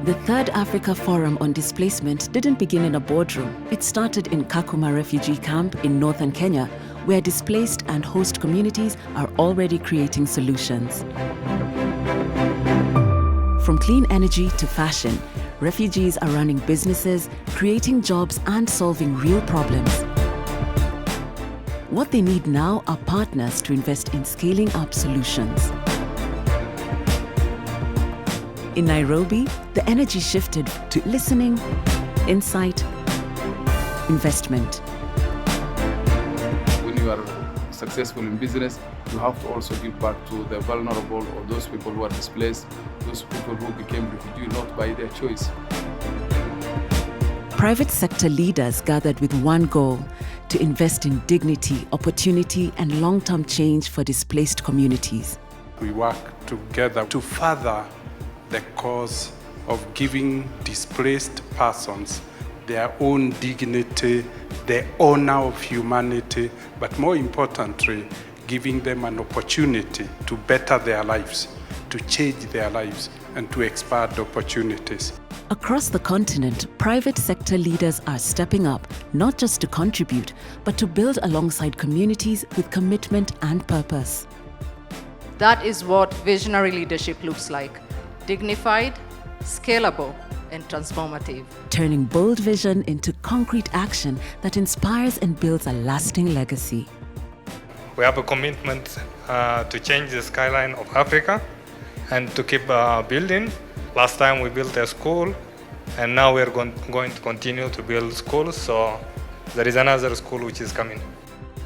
The Third Africa Forum on Displacement didn't begin in a boardroom. It started in Kakuma refugee camp in northern Kenya, where displaced and host communities are already creating solutions. From clean energy to fashion, refugees are running businesses, creating jobs and solving real problems. What they need now are partners to invest in scaling up solutions. In Nairobi, the energy shifted to listening, insight, investment. When you are successful in business, you have to also give back to the vulnerable or those people who are displaced, those people who became refugees not by their choice. Private sector leaders gathered with one goal: to invest in dignity, opportunity, and long-term change for displaced communities. We work together to further the cause of giving displaced persons their own dignity, the honor of humanity, but more importantly, giving them an opportunity to better their lives, to change their lives, and to expand opportunities. Across the continent, private sector leaders are stepping up, not just to contribute, but to build alongside communities with commitment and purpose. That is what visionary leadership looks like: dignified, scalable, and transformative. Turning bold vision into concrete action that inspires and builds a lasting legacy. We have a commitment to change the skyline of Africa and to keep building. Last time we built a school, and now we're going to continue to build schools, so there is another school which is coming.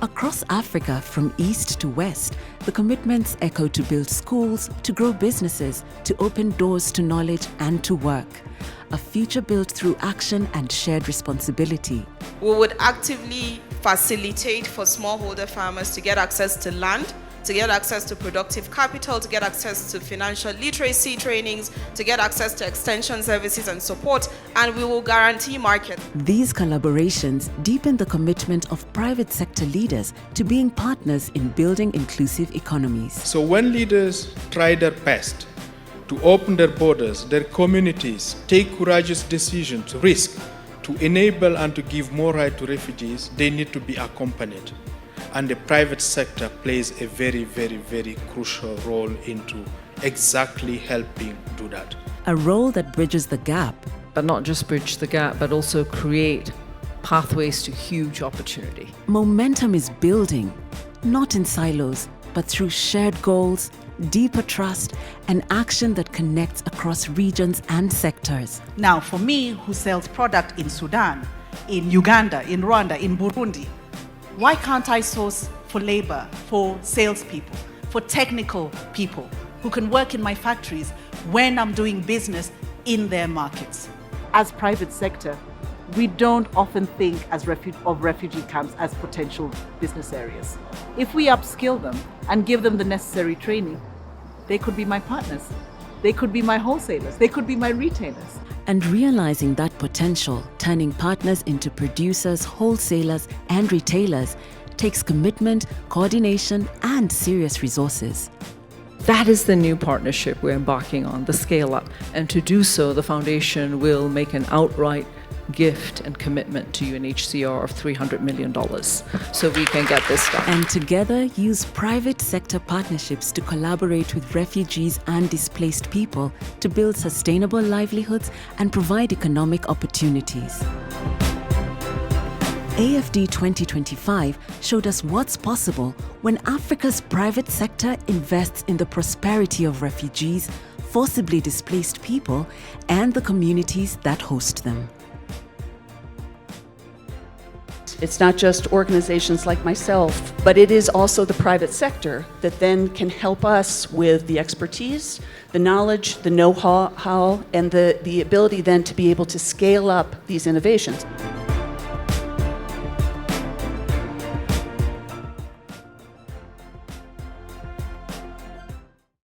Across Africa, from east to west, the commitments echo to build schools, to grow businesses, to open doors to knowledge and to work. A future built through action and shared responsibility. We would actively facilitate for smallholder farmers to get access to land, to get access to productive capital, to get access to financial literacy trainings, to get access to extension services and support, and we will guarantee market. These collaborations deepen the commitment of private sector leaders to being partners in building inclusive economies. So when leaders try their best to open their borders, their communities, take courageous decisions, risk, to enable and to give more right to refugees, they need to be accompanied. And the private sector plays a very, very, very crucial role into exactly helping do that. A role that bridges the gap. But not just bridge the gap, but also create pathways to huge opportunity. Momentum is building, not in silos, but through shared goals, deeper trust, and action that connects across regions and sectors. Now, for me, who sells product in Sudan, in Uganda, in Rwanda, in Burundi, why can't I source for labor, for salespeople, for technical people who can work in my factories when I'm doing business in their markets? As private sector, we don't often think of refugee camps as potential business areas. If we upskill them and give them the necessary training, they could be my partners. They could be my wholesalers. They could be my retailers. And realizing that potential, turning partners into producers, wholesalers, and retailers, takes commitment, coordination, and serious resources. That is the new partnership we're embarking on, the scale up. And to do so, the foundation will make an outright gift and commitment to UNHCR of $300 million so we can get this done. And together use private sector partnerships to collaborate with refugees and displaced people to build sustainable livelihoods and provide economic opportunities. AFD 2025 showed us what's possible when Africa's private sector invests in the prosperity of refugees, forcibly displaced people, and the communities that host them. It's not just organizations like myself, but it is also the private sector that then can help us with the expertise, the knowledge, the know-how, and the ability then to be able to scale up these innovations.